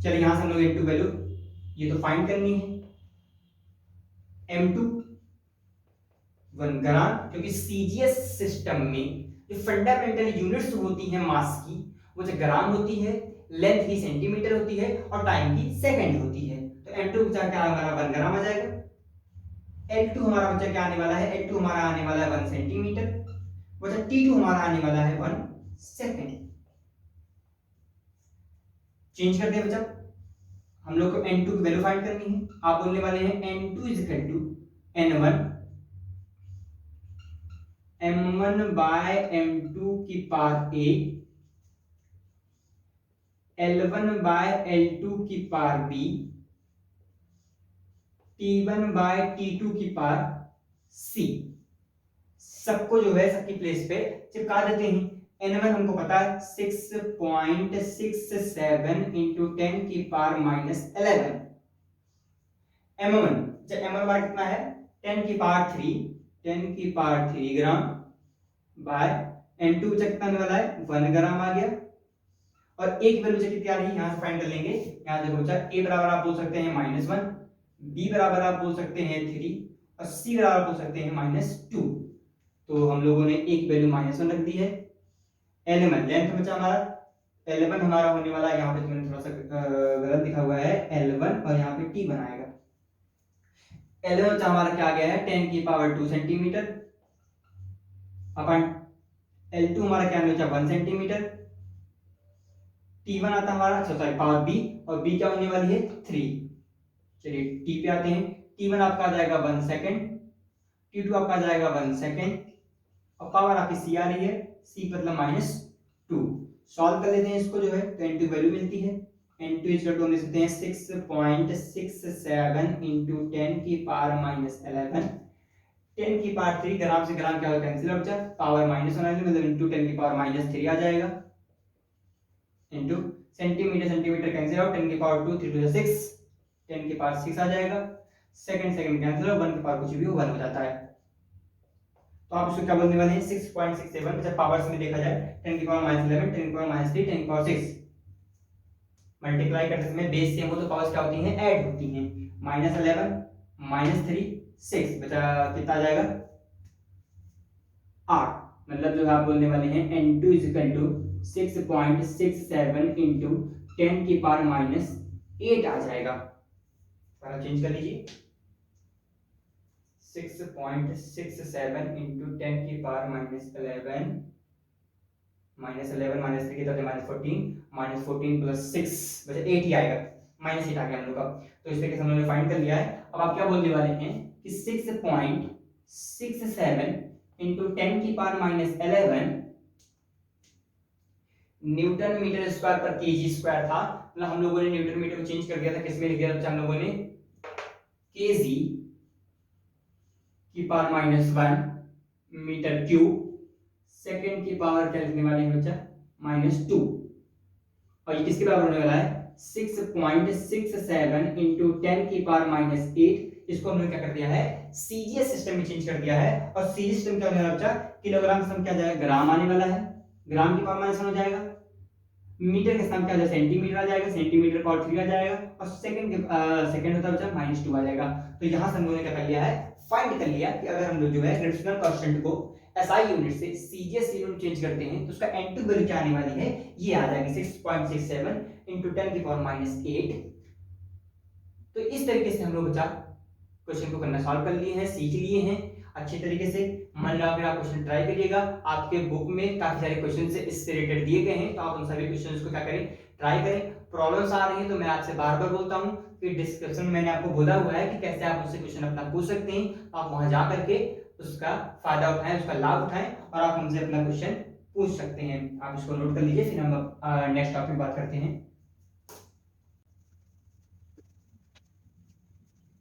S1: चलिए यहां से हम लोग L2 वैल्यू ये तो फाइंड करनी है, M2 1 ग्राम, क्योंकि सीजीएस सिस्टम में जो फंडामेंटल यूनिट्स होती हैं मास की, वो जो ग्राम होती है, लेंथ की सेंटीमीटर होती है और टाइम की सेकंड होती है। तो m2 बचा क्या हमारा 1 ग्राम आ जाएगा, l2 हमारा बचा क्या आने वाला है, l2 हमारा आने वाला है 1 सेंटीमीटर, बचा t2 हमारा आने वाला है 1 सेकंड। चेंज कर दे बच्चा, हम लोग को n2 की वैल्यू फाइंड करनी है, आप बोलने वाले हैं n2 n1 m1 bye m2 की power a, L1 bye L2 की power b, T1 bye T2 की पावर c। सबको जो है सबकी प्लेस पे चिपका देते हैं। n1 हमको पता है 6.67 इंटू 10 की पावर -11, m1 जब m1 बार कितना है 10 की पावर 3, 10 की पावर 3 ग्राम बाय m2 बचा कितना आने वाला है 1 ग्राम आ गया, और एक वैल्यू कितनी आ रही है यहां से फाइंड कर लेंगे। यहां देखो बच्चा a बराबर आप बोल सकते हैं -1, b बराबर आप बोल सकते हैं 3 और c बराबर बोल सकते हैं -2। तो हम लोगों ने एक वैल्यू -1 रख दी है। L1 लेंथ बचा हमारा, L1 हमारा होने वाला, यहाँ पे मैंने थोड़ा सा गलत लिखा हुआ है L1 और यहाँ पे T बनाएगा। L1 बचा हमारा क्या आ गया है 10 की पावर 2 सेंटीमीटर अपन, L2 हमारा क्या बचा 1 सेंटीमीटर, T1 आता हमारा सॉरी पावर B, और B क्या होने वाली है 3। चलिए T पे आते हैं, T1 आपका आ जाएगा 1 सेकेंड, T2 आपका आ जाएगा 1 सेकेंड, और पावर आपकी C आ रही है, C मतलब -2। सॉल्व कर लेते हैं इसको जो है, तो n2 वैल्यू मिलती है, n2 इक्वल टू हम लिख सकते हैं 6.67 इंटू 10 की पावर -11, 10 की पावर 3 ग्राम से ग्राम क्या होगा कैंसिल आउट, पावर -1 मतलब इंटू 10 की पावर -3 आ जाएगा, into centimetre centimetre cancel out, 10 की पावर 2 3 to 6, 10 की पावर 6 आ जाएगा, सेकंड सेकंड कैंसिल आउट, 1 की पावर कुछ भी हो 1 हो जाता है। तो आप इसको क्या बोलने वाले हैं 6.67, जब पावर्स में देखा जाए 10 की पावर -11, 10 की पावर -3, 10 की पावर 6 मल्टीप्लाई करते समय बेस सेम हो तो पावर्स क्या होती हैं ऐड होती हैं, -11 -3 6 बचा कितना आ जाएगा 8, मतलब जो आप बोलने वाले हैं n2 6.67 इंटू 10 की पावर -8 आ जाएगा। चेंज कर लीजिए 6.67 इंटू 10 की पावर -11 -11 -3 कितना होता है -14 -14 प्लस 6 बचा 8 ही आएगा, -8 आ गया हम लोग का। तो इस तरीके से हम लोग ने फाइंड कर लिया है। अब आप क्या बोलने वाले हैं कि 6.67 इंटू 10 की power -11 newton metre square per KG square था। मतलब हम लोगों ने न्यूटन मीटर को चेंज कर दिया था, किसमें लिख दिया था हम लोगों ने केजी की पावर -1 मीटर क्यूब सेकंड की पावर क्या लिखने वाले हैं बच्चा -2। और ये किसके बराबर होने वाला है 6.67 इंटू 10 की पावर -8। इसको हमने क्या कर दिया है सीजीएस सिस्टम में चेंज कर दिया है। और सीजीएस सिस्टम क्या होने वाला बच्चा किलोग्राम से क्या जाएगा ग्राम आने वाला है, ग्राम की पावर -1 हो जाएगा। मीटर के स्थान क्या आ जाएगा सेंटीमीटर आ जाएगा, सेंटीमीटर पावर 3 आ जाएगा। और सेकंड सेकंड होता है बच्चा -2 आ जाएगा। तो यहां से हम लोगों ने क्या कर लिया है फाइंड कर लिया कि अगर हम लोग जो है ग्रेविटेशनल कांस्टेंट को एसआई यूनिट से सीजीएस यूनिट चेंज करते हैं तो उसका एन2 वैल्यू क्या आने वाली है ये आ जाएगी 6.67 इंटू 10 की पावर -8। तो इस तरीके से हम लोग बच्चा क्वेश्चन को करना सॉल्व कर लिए हैं, सीख लिए हैं अच्छे तरीके से। मान लो अगर आप क्वेश्चन ट्राई करिएगा, आपके बुक में काफी सारे क्वेश्चन से इससे रिलेटेड दिए गए हैं, तो आप उन सभी क्वेश्चंस को क्या करें ट्राई करें। प्रॉब्लम्स आ रही हैं तो मैं आपसे बार बार बोलता हूं कि डिस्क्रिप्शन में मैंने आपको बोला हुआ है कि कैसे आप मुझसे क्वेश्चन अपना पूछ सकते हैं। आप वहां जा करके उसका फायदा उठाएं, उसका लाभ उठाएं और आप हमसे अपना क्वेश्चन पूछ सकते हैं। आप इसको नोट कर लीजिए, फिर हम नेक्स्ट टॉपिक बात करते हैं।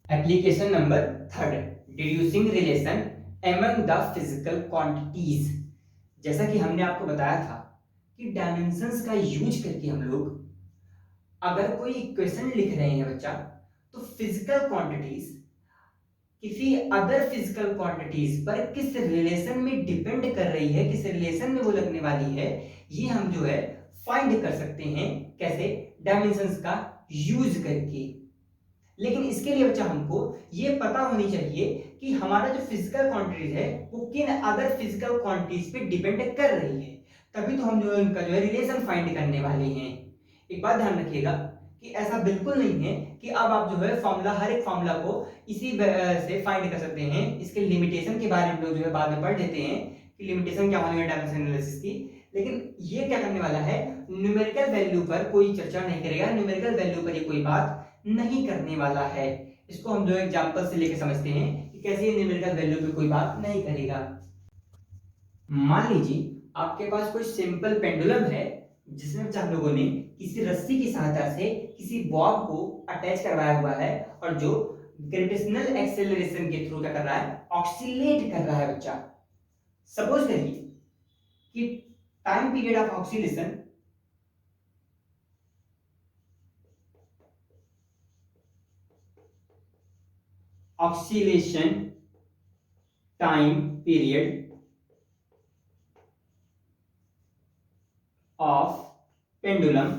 S1: Application number 3 deducing relation among the physical quantities. जैसा कि हमने आपको बताया था कि डायमेंशंस का यूज करके हम लोग अगर कोई इक्वेशन लिख रहे हैं बच्चा तो फिजिकल क्वांटिटीज किसी अदर फिजिकल क्वांटिटीज पर किस रिलेशन में डिपेंड कर रही है, किस रिलेशन में वो लगने वाली है, ये हम जो है फाइंड कर सकते हैं। कैसे डायमेंशंस का यूज करके। लेकिन इसके लिए बच्चा हमको ये पता होनी चाहिए कि हमारा जो फिजिकल क्वांटिटीज है वो किन अदर फिजिकल क्वांटिटीज पे डिपेंड कर रही है, तभी तो हम जो है उनका जो है रिलेशन फाइंड करने वाले हैं। एक बात ध्यान रखिएगा कि ऐसा बिल्कुल नहीं है कि अब आप जो है फॉर्मूला हर एक फॉर्मूला को इसी से फाइंड कर सकते हैं। इसके लिमिटेशन के बारे में लोग जो है बाद में पढ़ लेते हैं कि लिमिटेशन क्या होने वाली डायमेंशन एनालिसिस की। लेकिन ये क्या करने वाला है न्यूमेरिकल वैल्यू पर कोई चर्चा नहीं करेगा, न्यूमेरिकल वैल्यू पर ये कोई बात नहीं करने वाला है। इसको हम जो एग्जांपल से लेके समझते हैं कि कैसे ये न्यूमेरिकल वैल्यू पे कोई बात नहीं करेगा। मान लीजिए आपके पास कोई सिंपल पेंडुलम है जिसमें हम लोगों ने किसी रस्सी की सहायता से किसी बॉब को अटैच करवाया हुआ है और जो ग्रेविटेशनल एक्सेलरेशन के थ्रू क्या कर रहा है ऑक्सीलेट कर रहा है बच्चा। सपोज करिए कि time period of oscillation time period of pendulum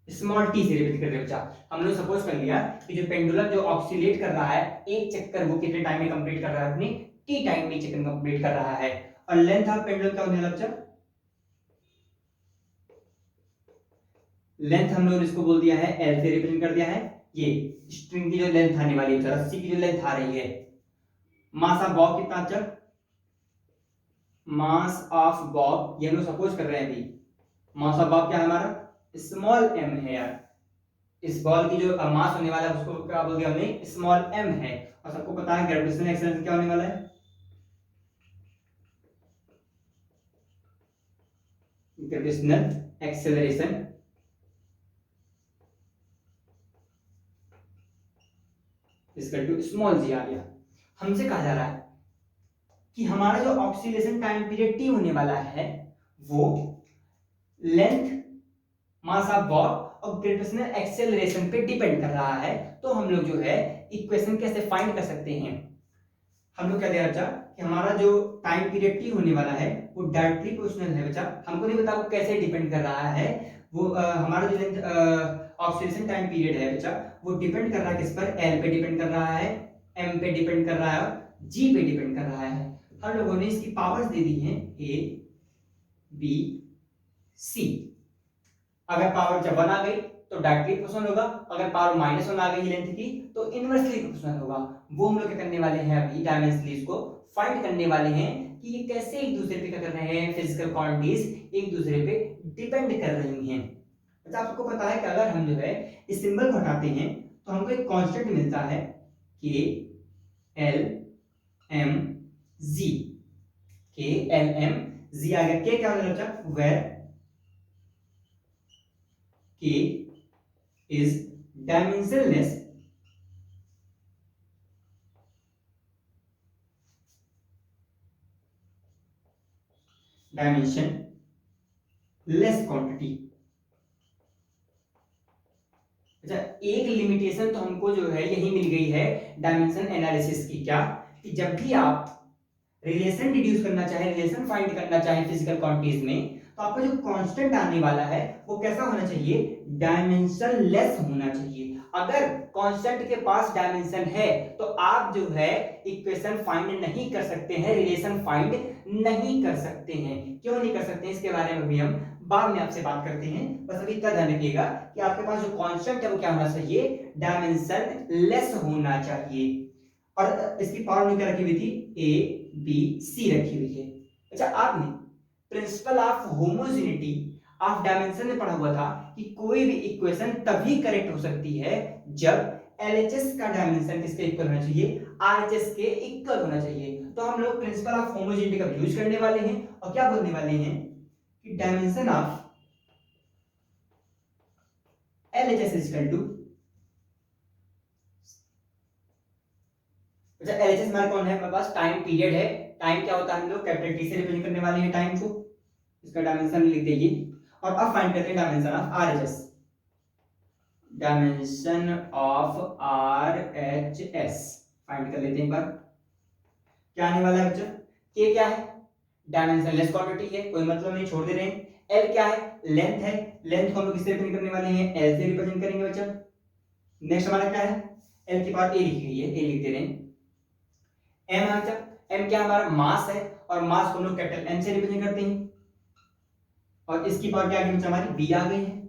S1: small T से रिपीट कर रहे बच्चा। हम लोग सपोज कर लिया कि जो पेंडुलम जो ऑक्सीलेट कर रहा है एक चक्कर वो कितने टाइम में कंप्लीट कर रहा है अपनी टी टाइम में चक्कर कंप्लीट कर रहा है। और लेंथ ऑफ पेंडुलम क्या होने वाला बच्चा लेंथ हम लोग इसको बोल दिया है एल से रिप्रेजेंट कर दिया है। ये स्ट्रिंग की जो लेंथ आने वाली है रस्सी की जो लेंथ आ रही है। मास ऑफ बॉब कितना बच्चा मास ऑफ बॉब ये हम लोग सपोज कर रहे हैं अभी। मास ऑफ बॉब क्या है हमारा स्मॉल एम है यार। इस बॉल की जो मास होने वाला है उसको क्या बोल दिया हमने स्मॉल एम है। और सबको पता है ग्रेविटेशनल एक्सेलरेशन क्या होने वाला है gravitational acceleration equal to small g आ गया। हमसे कहा जा रहा है कि हमारा जो ऑक्सीलेशन टाइम पीरियड टी होने वाला है वो लेंथ मास ऑफ बॉब और ग्रेविटेशनल एक्सेलरेशन पे डिपेंड कर रहा है। तो हम लोग जो है इक्वेशन कैसे फाइंड कर सकते हैं। हम लोग क्या दे बच्चा कि हमारा जो टाइम पीरियड टी होने वाला है वो डायरेक्टली प्रोपोर्शनल है बच्चा। हमको नहीं पता वो कैसे डिपेंड कर रहा है। वो हमारा जो लेंथ ऑक्सीलेशन टाइम पीरियड है बच्चा वो डिपेंड कर रहा है किस पर एल पे डिपेंड कर रहा है, एम पे डिपेंड कर रहा है और जी पे डिपेंड कर रहा है। हम लोगों ने इसकी पावर्स दे दी हैं ए बी सी। अगर पावर जब 1 आ गई तो डायरेक्टली प्रोपोर्शनल होगा, अगर पावर -1 आ गई लेंथ की तो इनवर्सली प्रोपोर्शनल होगा। वो हम लोग क्या करने वाले हैं, अभी डायमेंशनली इसको फाइंड करने वाले हैं कि ये कैसे एक दूसरे पे क्या कर रहे हैं, फिजिकल क्वांटिटीज एक दूसरे पे डिपेंड कर रही हैं। अच्छा आपको पता है कि अगर हम जो है इस सिंबल को हटाते हैं तो हमको एक कांस्टेंट मिलता है के एल एम जी। के एल एम जी आ गया। के क्या होता है बच्चा, वेयर के इज डायमेंशनलेस क्वांटिटी। अच्छा एक लिमिटेशन तो हमको जो है यही मिल गई है डायमेंशन एनालिसिस की, क्या कि जब भी आप रिलेशन डिड्यूस करना चाहे, रिलेशन फाइंड करना चाहे फिजिकल क्वांटिटीज में, तो आपका जो कांस्टेंट आने वाला है वो कैसा होना चाहिए, डायमेंशन लेस होना चाहिए। अगर कांस्टेंट के पास डायमेंशन है तो आप जो है इक्वेशन फाइंड नहीं कर सकते हैं, रिलेशन फाइंड नहीं कर सकते हैं। क्यों नहीं कर सकते हैं इसके बारे में भी हम बाद में आपसे बात करते हैं। बस अभी इतना ध्यान रखिएगा कि आपके पास जो कांस्टेंट है वो क्या होना चाहिए, डायमेंशन लेस होना चाहिए। और इसकी पावर में क्या रखी हुई थी, ए बी सी रखी हुई है। अच्छा आपने principal of homogeneity of dimension में पढ़ा हुआ था कि कोई भी इक्वेशन तभी करेक्ट हो सकती है जब एलएचएस का डायमेंशन किसके इक्वल होना चाहिए, आरएचएस के इक्वल होना चाहिए। तो हम लोग प्रिंसिपल ऑफ होमोजेनिटी का यूज करने वाले हैं और क्या बोलने वाले हैं कि dimension of LHS is equal to, अच्छा एलएचएस हमारा कौन है, हमारे पास टाइम पीरियड है। टाइम क्या होता है, हम लोग कैपिटल टी से रिप्रेजेंट करने वाले हैं टाइम को, इसका डायमेंशन लिख देंगे। और अब फाइंड करते हैं dimension of RHS, dimension of RHS find कर लेते हैं एक बार। क्या आने वाला है बच्चा, के क्या है, डायमेंशनलेस क्वांटिटी है, कोई मतलब नहीं, छोड़ दे रहे हैं। एल क्या है, लेंथ है, लेंथ को हम लोग किससे रिप्रेजेंट करने वाले हैं, एल से रिप्रेजेंट करेंगे बच्चा। नेक्स्ट हमारा क्या है, एल की पावर ए लिखी गई है, ए लिख दे रहे हैं। एम है बच्चा, एम क्या हमारा मास है, और मास को हम लोग कैपिटल एम से रिप्रेजेंट करते हैं। और इसकी पावर क्या आ गई बच्चा, हमारी बी आ गई है।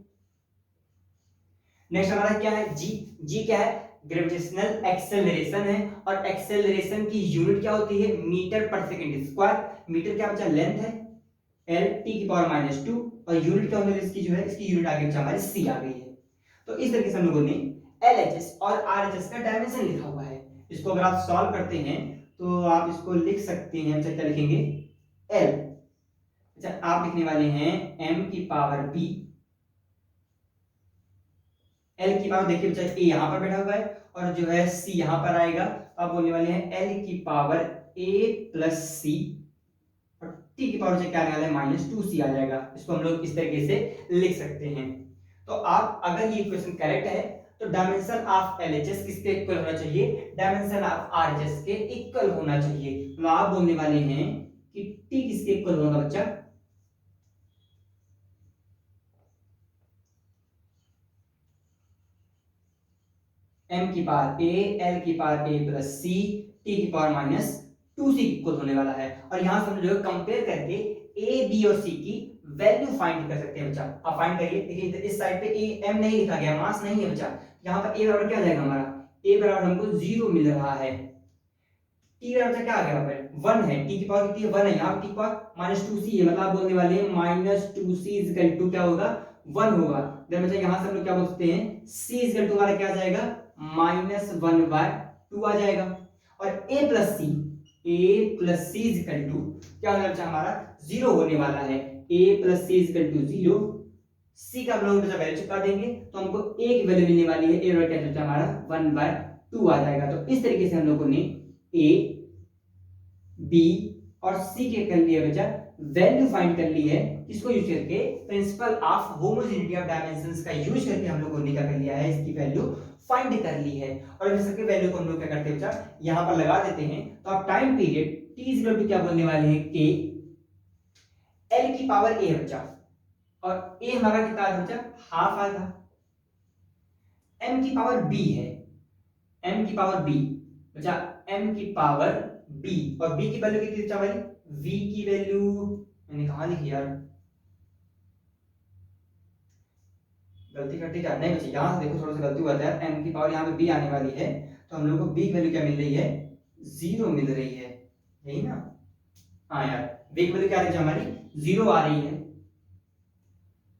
S1: नेक्स्ट हमारा क्या है, जी। जी क्या है, ग्रेविटेशनल एक्सेलरेशन है, और एक्सेलरेशन की यूनिट क्या होती है, metre per second square. Metre क्या बच्चा, लेंथ है, एल टी की पावर -2, और यूनिट क्या होगी इसकी, जो है इसकी यूनिट आगे बच्चा हमारी सी आ गई है। तो इस तरीके से हम लोगों ने एलएचएस और आरएचएस का डायमेंशन लिखा हुआ है। इसको अगर आप सॉल्व करते हैं तो आप इसको लिख सकते हैं, अच्छा क्या लिखेंगे, एल, अच्छा आप लिखने वाले हैं एम की पावर बी, एल की पावर देखिए बच्चा ए यहां पर बैठा हुआ है और जो है सी यहां पर आएगा। अब बोलने वाले हैं एल की पावर ए प्लस सी, और टी की पावर से क्या आने वाला है, -2c आ जाएगा। इसको हम लोग इस तरीके से लिख सकते हैं। तो आप अगर ये इक्वेशन करेक्ट है तो डायमेंशन ऑफ एलएचएस किसके इक्वल होना चाहिए, डायमेंशन ऑफ आरएचएस के इक्वल होना चाहिए। तो आप बोलने वाले हैं कि टी किसके इक्वल होगा बच्चा, एम की पावर ए, एल की पावर ए प्लस सी, टी की पावर -2c इक्वल होने वाला है। और यहां से हम जो है कंपेयर करके ए बी और सी की वैल्यू फाइंड कर सकते हैं बच्चा। आप फाइंड करिए, देखिए इस साइड पे ए एम नहीं लिखा गया, मास नहीं है बच्चा। यहां पर ए बराबर क्या हो जाएगा हमारा, ए बराबर हमको 0 मिल रहा है। टी बराबर क्या आ गया यहाँ पे 1 है, टी की पावर कितनी है 1 है, यहाँ टी की पावर -2c है, मतलब आप बोलने वाले हैं -2c इक्वल टू क्या होगा, 1 होगा। देन बच्चा यहां से हम लोग क्या बोल सकते हैं, c इक्वल टू हमारा क्या आ जाएगा, -1/2 आ जाएगा। और a plus C equal to क्या होगा बच्चा, हमारा 0 होने वाला है। a plus C equal to 0, c का हम लोग बच्चा वैल्यू चिपका देंगे तो हमको a की वैल्यू मिलने वाली है, a बराबर क्या बच्चा हमारा 1/2 आ जाएगा। तो इस तरीके से हम लोगों ने a बी और सी के कर लिया बच्चा, वैल्यू फाइंड कर ली है। इसको यूज करके principal of homogeneity of dimensions का यूज करके हम लोगों ने क्या कर लिया है, इसकी वैल्यू फाइंड कर ली है। और इस सबके वैल्यू को हम लोग क्या करते हैं बच्चा, यहां पर लगा देते हैं। तो आप time period t equal to क्या बोलने वाले हैं, k, l की पावर a है बच्चा, और a हमारा कितना है बच्चा, हाफ आया था। m की पावर b है, m की पावर b बच्चा, m की पावर b, और b की वैल्यू कितनी बच्चा भाई, v की वैल्यू मैंने कहा लिखी यार गलती करते क्या नहीं बची, यहाँ से देखो थोड़ा सा गलती हुआ था, m की पावर यहाँ पे b आने वाली है, तो हम लोग को b की वैल्यू क्या मिल रही है, 0 मिल रही है, यही ना। हाँ यार, b की वैल्यू क्या आ रही है हमारी, 0 आ रही है।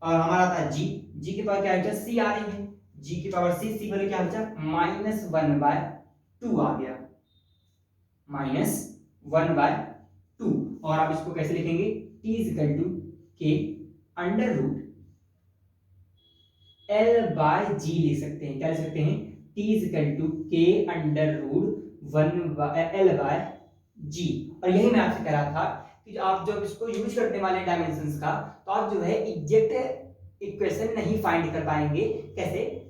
S1: और हमारा था g, g की पावर क्या है, c आ रही है, g की पावर c, c की वैल्यू क्या बचा, -1/2 आ गया, -1/2। और आप इसको कैसे लिखेंगे, t k √ L/g लिख सकते हैं, क्या लिख सकते हैं, t k √1/L/g। और यही मैं आपसे कह रहा था कि आप जब इसको यूज करने वाले डायमेंशंस का, तो आप जो है एग्जैक्ट इक्वेशन नहीं फाइंड कर पाएंगे। कैसे,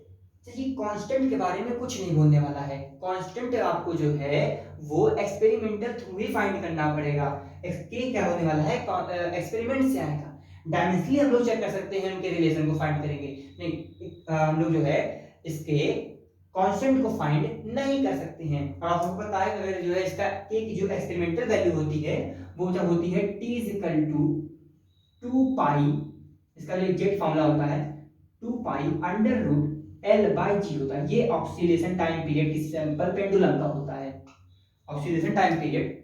S1: चलिए कांस्टेंट के बारे में कुछ नहीं बोलने वाला है, कांस्टेंट आपको जो है वो एक्सपेरिमेंटल थ्रू ही फाइंड करना पड़ेगा। के क्या होने वाला है, एक्सपेरिमेंट से आएगा। डायमेंशनली हम लोग चेक कर सकते हैं, उनके रिलेशन को फाइंड करेंगे, नहीं हम लोग जो है इसके कांस्टेंट को फाइंड नहीं कर सकते हैं। और आपको पता है अगर जो है इसका के की जो एक्सपेरिमेंटल वैल्यू होती है वो क्या होती है, t 2 पाई, इसका जो एग्जैक्ट फॉर्मूला होता है 2 पाई √L/g होता है। ये ऑक्सीलेशन टाइम पीरियड की सिंपल पेंडुलम का होता है। Oscillation time period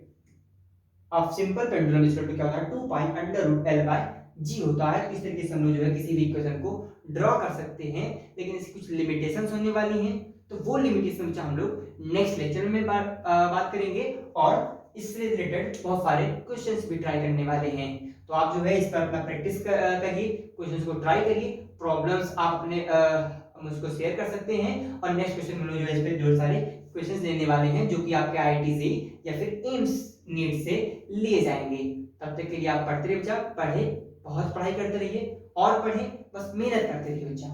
S1: of simple pendulum is equal to क्या होता है, 2 पाई √L/g होता है। इस तरीके से हम लोग जो है किसी भी इक्वेशन को ड्रॉ कर सकते हैं, लेकिन इसकी कुछ लिमिटेशंस होने वाली हैं, तो वो लिमिटेशन हम लोग नेक्स्ट लेक्चर में बात करेंगे। और इससे रिलेटेड बहुत सारे क्वेश्चंस भी ट्राई करने वाले हैं। तो आप जो है इस पर अपना प्रैक्टिस करिए, क्वेश्चंस को ट्राई करिए, प्रॉब्लम्स आप अपने मुझको शेयर कर सकते हैं। और नेक्स्ट क्वेश्चन में लोग जो है इस पे ढेर सारे क्वेश्चंस देने वाले हैं, जो कि आपके आईआईटी से या फिर एम्स नीट से लिए जाएंगे। तब तक के लिए आप पढ़ते रहिए बच्चा, पढ़े, बहुत पढ़ाई करते रहिए और पढ़े, बस मेहनत करते रहिए बच्चा।